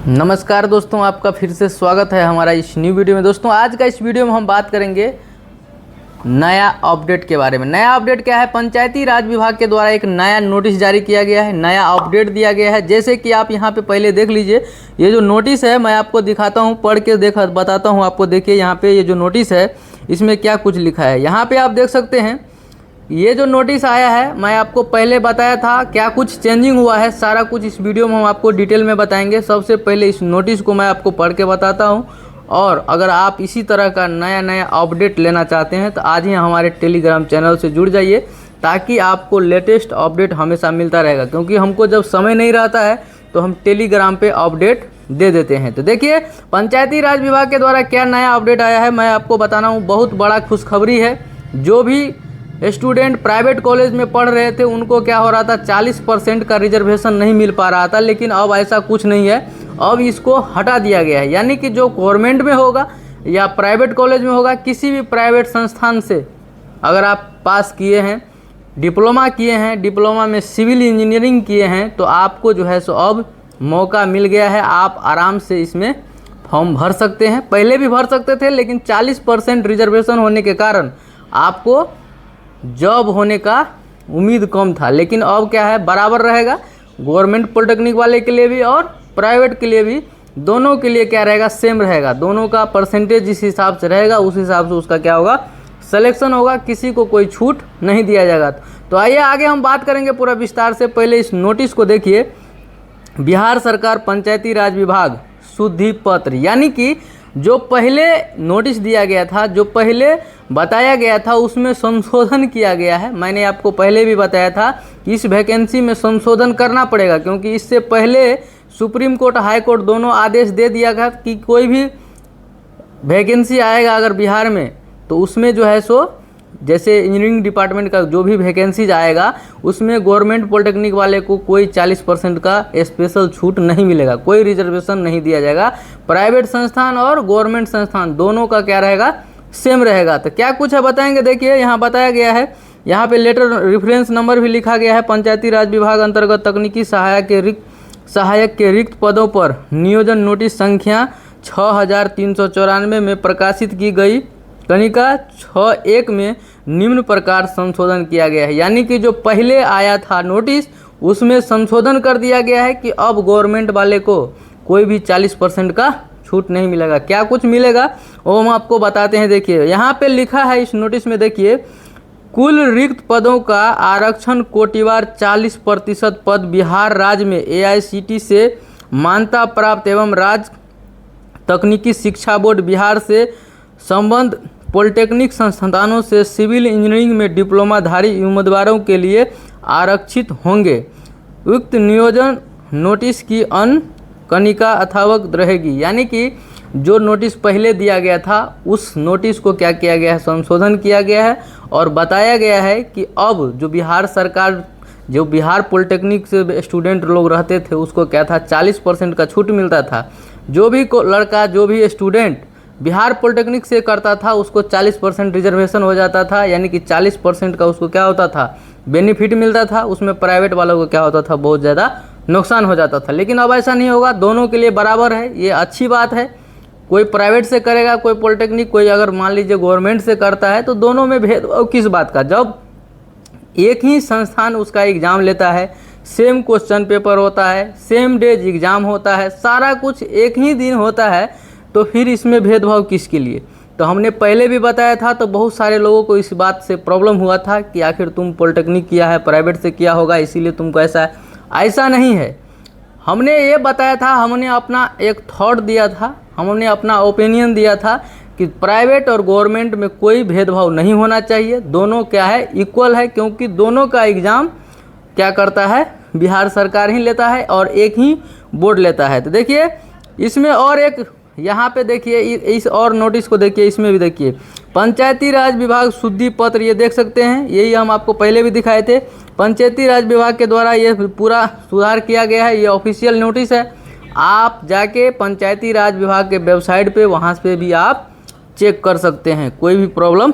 नमस्कार दोस्तों, आपका फिर से स्वागत है हमारा इस न्यू वीडियो में। दोस्तों आज का इस वीडियो में हम बात करेंगे नया अपडेट के बारे में। नया अपडेट क्या है? पंचायती राज विभाग के द्वारा एक नया नोटिस जारी किया गया है, नया अपडेट दिया गया है। जैसे कि आप यहाँ पे पहले देख लीजिए, ये जो नोटिस है मैं आपको दिखाता हूँ, पढ़ के बताता हूँ आपको। देखिए यहाँ पे ये जो नोटिस है इसमें क्या कुछ लिखा है। यहाँ पे आप देख सकते हैं, ये जो नोटिस आया है मैं आपको पहले बताया था क्या कुछ चेंजिंग हुआ है, सारा कुछ इस वीडियो में हम आपको डिटेल में बताएंगे। सबसे पहले इस नोटिस को मैं आपको पढ़ के बताता हूं, और अगर आप इसी तरह का नया नया अपडेट लेना चाहते हैं तो आज ही हमारे टेलीग्राम चैनल से जुड़ जाइए, ताकि आपको लेटेस्ट अपडेट हमेशा मिलता रहेगा। क्योंकि हमको जब समय नहीं रहता है तो हम टेलीग्राम पे अपडेट दे देते हैं। तो देखिए पंचायती राज विभाग के द्वारा क्या नया अपडेट आया है मैं आपको बताना हूँ। बहुत बड़ा खुशखबरी है। जो भी स्टूडेंट प्राइवेट कॉलेज में पढ़ रहे थे उनको क्या हो रहा था, 40% का रिजर्वेशन नहीं मिल पा रहा था, लेकिन अब ऐसा कुछ नहीं है। अब इसको हटा दिया गया है। यानी कि जो गवर्नमेंट में होगा या प्राइवेट कॉलेज में होगा, किसी भी प्राइवेट संस्थान से अगर आप पास किए हैं, डिप्लोमा किए हैं, डिप्लोमा में सिविल इंजीनियरिंग किए हैं, तो आपको जो है सो अब मौका मिल गया है। आप आराम से इसमें फॉर्म भर सकते हैं। पहले भी भर सकते थे, लेकिन 40% रिजर्वेशन होने के कारण आपको जॉब होने का उम्मीद कम था। लेकिन अब क्या है, बराबर रहेगा। गवर्नमेंट पॉलिटेक्निक वाले के लिए भी और प्राइवेट के लिए भी, दोनों के लिए क्या रहेगा, सेम रहेगा। दोनों का परसेंटेज जिस हिसाब से रहेगा उस हिसाब से उसका क्या होगा, सिलेक्शन होगा। किसी को कोई छूट नहीं दिया जाएगा। तो आइए आगे हम बात करेंगे पूरा विस्तार से। पहले इस नोटिस को देखिए। बिहार सरकार पंचायती राज विभाग शुद्धि पत्र, यानी कि जो पहले नोटिस दिया गया था, जो पहले बताया गया था, उसमें संशोधन किया गया है। मैंने आपको पहले भी बताया था कि इस वैकेंसी में संशोधन करना पड़ेगा, क्योंकि इससे पहले सुप्रीम कोर्ट, हाई कोर्ट दोनों आदेश दे दिया था कि कोई भी वैकेंसी आएगा अगर बिहार में, तो उसमें जो है सो जैसे इंजीनियरिंग डिपार्टमेंट का जो भी वैकेंसीज आएगा उसमें गवर्नमेंट पॉलिटेक्निक वाले को कोई 40% का स्पेशल छूट नहीं मिलेगा, कोई रिजर्वेशन नहीं दिया जाएगा। प्राइवेट संस्थान और गवर्नमेंट संस्थान दोनों का क्या रहेगा, सेम रहेगा। तो क्या कुछ है बताएंगे। देखिए यहाँ बताया गया है, यहाँ पे लेटर रेफरेंस नंबर भी लिखा गया है। पंचायती राज विभाग अंतर्गत तकनीकी सहायक के रिक्त पदों पर नियोजन नोटिस संख्या 6394 में प्रकाशित की गई कनिका 6(1) में निम्न प्रकार संशोधन किया गया है। यानी कि जो पहले आया था नोटिस, उसमें संशोधन कर दिया गया है कि अब गवर्नमेंट वाले को कोई भी 40% का छूट नहीं मिलेगा। क्या कुछ मिलेगा वो हम आपको बताते हैं। देखिए यहाँ पे लिखा है इस नोटिस में, देखिए कुल रिक्त पदों का आरक्षण कोटिवार 40% पद बिहार राज्य में AICTE से मान्यता प्राप्त एवं राज्य तकनीकी शिक्षा बोर्ड बिहार से संबद्ध पॉलिटेक्निक संस्थानों से सिविल इंजीनियरिंग में डिप्लोमाधारी उम्मीदवारों के लिए आरक्षित होंगे। उक्त नियोजन नोटिस की अन्य कनिका अथावत रहेगी। यानी कि जो नोटिस पहले दिया गया था उस नोटिस को क्या किया गया है, संशोधन किया गया है, और बताया गया है कि अब जो बिहार सरकार, जो बिहार पॉलिटेक्निक से स्टूडेंट लोग रहते थे उसको क्या था, 40% का छूट मिलता था। जो भी लड़का, जो भी स्टूडेंट बिहार पॉलिटेक्निक से करता था उसको 40% रिजर्वेशन हो जाता था। यानी कि 40% का उसको क्या होता था, बेनिफिट मिलता था। उसमें प्राइवेट वालों को क्या होता था, बहुत ज़्यादा नुकसान हो जाता था। लेकिन अब ऐसा नहीं होगा, दोनों के लिए बराबर है। ये अच्छी बात है। कोई प्राइवेट से करेगा, कोई पॉलिटेक्निक, कोई अगर मान लीजिए गवर्नमेंट से करता है, तो दोनों में भेदभाव किस बात का। जब एक ही संस्थान उसका एग्ज़ाम लेता है, सेम क्वेश्चन पेपर होता है, सेम डेज एग्ज़ाम होता है, सारा कुछ एक ही दिन होता है, तो फिर इसमें भेदभाव किसके लिए। तो हमने पहले भी बताया था, तो बहुत सारे लोगों को इस बात से प्रॉब्लम हुआ था कि आखिर तुम पॉलिटेक्निक किया है, प्राइवेट से किया होगा, इसीलिए तुमको ऐसा है। ऐसा नहीं है। हमने ये बताया था, हमने अपना एक थॉट दिया था, हमने अपना ओपिनियन दिया था कि प्राइवेट और गवर्नमेंट में कोई भेदभाव नहीं होना चाहिए। दोनों क्या है, इक्वल है, क्योंकि दोनों का एग्ज़ाम क्या करता है, बिहार सरकार ही लेता है और एक ही बोर्ड लेता है। तो देखिए इसमें और एक, यहाँ पे देखिए इस और नोटिस को देखिए, इसमें भी देखिए पंचायती राज विभाग शुद्धि पत्र, ये देख सकते हैं, यही हम आपको पहले भी दिखाए थे। पंचायती राज विभाग के द्वारा ये पूरा सुधार किया गया है। ये ऑफिशियल नोटिस है। आप जाके पंचायती राज विभाग के वेबसाइट पे, वहाँ पे भी आप चेक कर सकते हैं, कोई भी प्रॉब्लम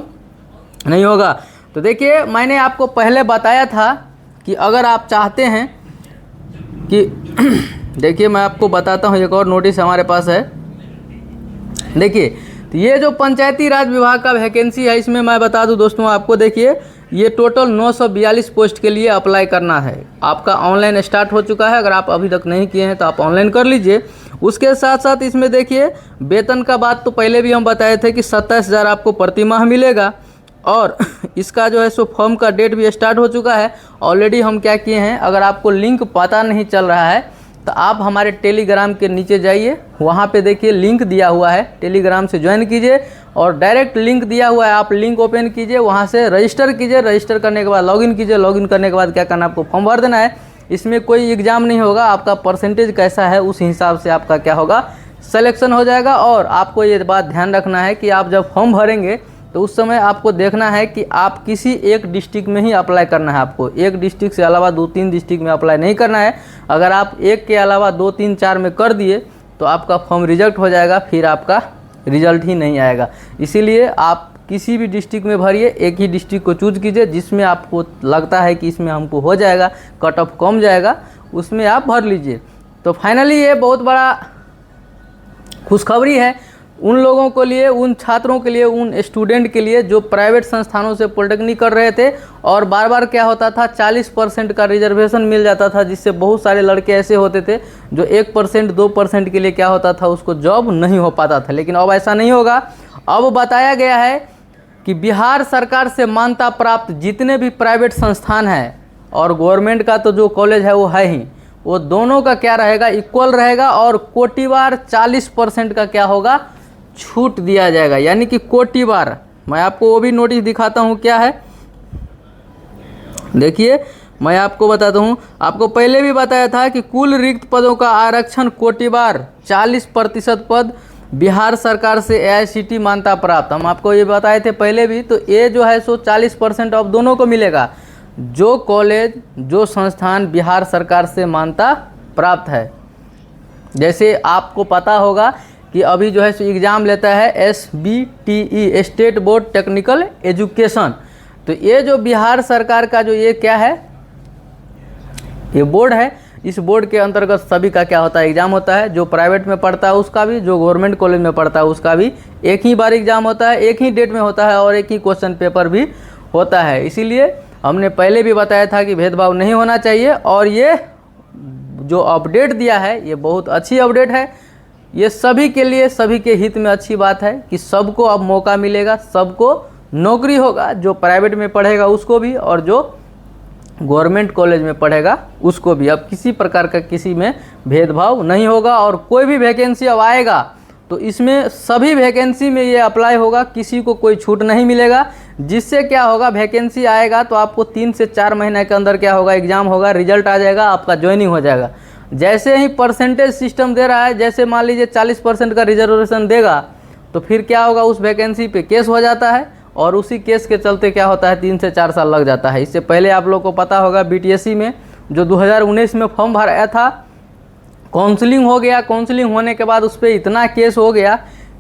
नहीं होगा। तो देखिए मैंने आपको पहले बताया था कि अगर आप चाहते हैं कि देखिए मैं आपको बताता हूँ, एक और नोटिस हमारे पास है। देखिए तो ये जो पंचायती राज विभाग का वैकेंसी है, इसमें मैं बता दूं दोस्तों आपको, देखिए ये टोटल 942 पोस्ट के लिए अप्लाई करना है। आपका ऑनलाइन स्टार्ट हो चुका है, अगर आप अभी तक नहीं किए हैं तो आप ऑनलाइन कर लीजिए। उसके साथ साथ इसमें देखिए वेतन का बात तो पहले भी हम बताए थे कि 27,000 आपको प्रति माह मिलेगा। और इसका जो है सो फॉर्म का डेट भी स्टार्ट हो चुका है ऑलरेडी। हम क्या किए हैं, अगर आपको लिंक पता नहीं चल रहा है तो आप हमारे टेलीग्राम के नीचे जाइए, वहाँ पे देखिए लिंक दिया हुआ है, टेलीग्राम से ज्वाइन कीजिए और डायरेक्ट लिंक दिया हुआ है, आप लिंक ओपन कीजिए, वहाँ से रजिस्टर कीजिए। रजिस्टर करने के बाद लॉगिन कीजिए, लॉगिन करने के बाद क्या करना, आपको फॉर्म भर देना है। इसमें कोई एग्ज़ाम नहीं होगा, आपका परसेंटेज कैसा है उस हिसाब से आपका क्या होगा, सिलेक्शन हो जाएगा। और आपको ये बात ध्यान रखना है कि आप जब फॉर्म भरेंगे तो उस समय आपको देखना है कि आप किसी एक डिस्ट्रिक्ट में ही अप्लाई करना है। आपको एक डिस्ट्रिक्ट से अलावा 2-3 डिस्ट्रिक्ट में अप्लाई नहीं करना है। अगर आप एक के अलावा 2-3-4 में कर दिए तो आपका फॉर्म रिजेक्ट हो जाएगा, फिर आपका रिजल्ट ही नहीं आएगा। इसीलिए आप किसी भी डिस्ट्रिक्ट में भरिए, एक ही डिस्ट्रिक्ट को चूज कीजिए जिसमें आपको लगता है कि इसमें हमको हो जाएगा, कट ऑफ कम जाएगा, उसमें आप भर लीजिए। तो फाइनली ये बहुत बड़ा खुशखबरी है उन लोगों के लिए, उन छात्रों के लिए, उन स्टूडेंट के लिए जो प्राइवेट संस्थानों से पॉलिटेक्निक कर रहे थे और बार बार क्या होता था 40% का रिजर्वेशन मिल जाता था, जिससे बहुत सारे लड़के ऐसे होते थे जो 1% 2% के लिए क्या होता था उसको जॉब नहीं हो पाता था। लेकिन अब ऐसा नहीं होगा। अब बताया गया है कि बिहार सरकार से मान्यता प्राप्त जितने भी प्राइवेट संस्थान हैं और गवर्नमेंट का तो जो कॉलेज है वो है ही, वो दोनों का क्या रहेगा, इक्वल रहेगा। और कोटिवार 40% का क्या होगा, छूट दिया जाएगा। यानी कि कोटिवार, मैं आपको वो भी नोटिस दिखाता हूँ क्या है। देखिए मैं आपको बताता हूँ, आपको पहले भी बताया था कि कुल रिक्त पदों का आरक्षण कोटिवार 40% पद बिहार सरकार से AICTE मान्यता प्राप्त, हम आपको ये बताए थे पहले भी। तो ये जो है सो 40% ऑफ दोनों को मिलेगा, जो कॉलेज जो संस्थान बिहार सरकार से मान्यता प्राप्त है। जैसे आपको पता होगा कि अभी जो है सो एग्ज़ाम लेता है SBTE, state board technical education. तो ये जो बिहार सरकार का जो ये क्या है, ये बोर्ड है, इस बोर्ड के अंतर्गत सभी का क्या होता है, एग्ज़ाम होता है। जो प्राइवेट में पढ़ता है उसका भी, जो गवर्नमेंट कॉलेज में पढ़ता है उसका भी एक ही बार एग्ज़ाम होता है, एक ही डेट में होता है और एक ही क्वेश्चन पेपर भी होता है। इसीलिए हमने पहले भी बताया था कि भेदभाव नहीं होना चाहिए। और ये जो अपडेट दिया है ये बहुत अच्छी अपडेट है, ये सभी के लिए, सभी के हित में अच्छी बात है कि सबको अब मौका मिलेगा, सबको नौकरी होगा, जो प्राइवेट में पढ़ेगा उसको भी और जो गवर्नमेंट कॉलेज में पढ़ेगा उसको भी। अब किसी प्रकार का किसी में भेदभाव नहीं होगा। और कोई भी वैकेंसी अब आएगा तो इसमें सभी वैकेंसी में ये अप्लाई होगा, किसी को कोई छूट नहीं मिलेगा। जिससे क्या होगा, वैकेंसी आएगा तो आपको 3 से 4 महीने के अंदर क्या होगा, एग्ज़ाम होगा, रिजल्ट आ जाएगा, आपका ज्वाइनिंग हो जाएगा। जैसे ही परसेंटेज सिस्टम दे रहा है, जैसे मान लीजिए 40% का रिजर्वेशन देगा तो फिर क्या होगा, उस वैकेंसी पे केस हो जाता है और उसी केस के चलते क्या होता है 3 से 4 साल लग जाता है। इससे पहले आप लोग को पता होगा BTSC में जो 2019 में फॉर्म भराया था, काउंसलिंग हो गया, काउंसलिंग होने के बाद उस पर इतना केस हो गया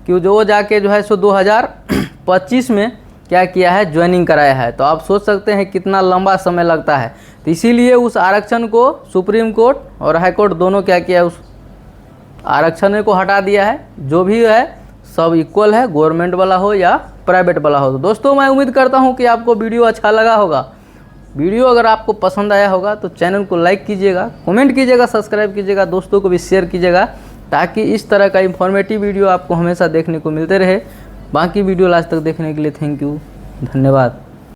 कि जो जाके जो है सो 2025 में क्या किया है, ज्वाइनिंग कराया है। तो आप सोच सकते हैं कितना लंबा समय लगता है। तो इसीलिए उस आरक्षण को सुप्रीम कोर्ट और हाई कोर्ट दोनों क्या किया, उस आरक्षण को हटा दिया है। जो भी है सब इक्वल है, गवर्नमेंट वाला हो या प्राइवेट वाला हो। तो दोस्तों मैं उम्मीद करता हूँ कि आपको वीडियो अच्छा लगा होगा। वीडियो अगर आपको पसंद आया होगा तो चैनल को लाइक कीजिएगा, कमेंट कीजिएगा, सब्सक्राइब कीजिएगा, दोस्तों को भी शेयर कीजिएगा, ताकि इस तरह का इंफॉर्मेटिव वीडियो आपको हमेशा देखने को मिलते रहे। बाकी वीडियो लास्ट तक देखने के लिए थैंक यू, धन्यवाद।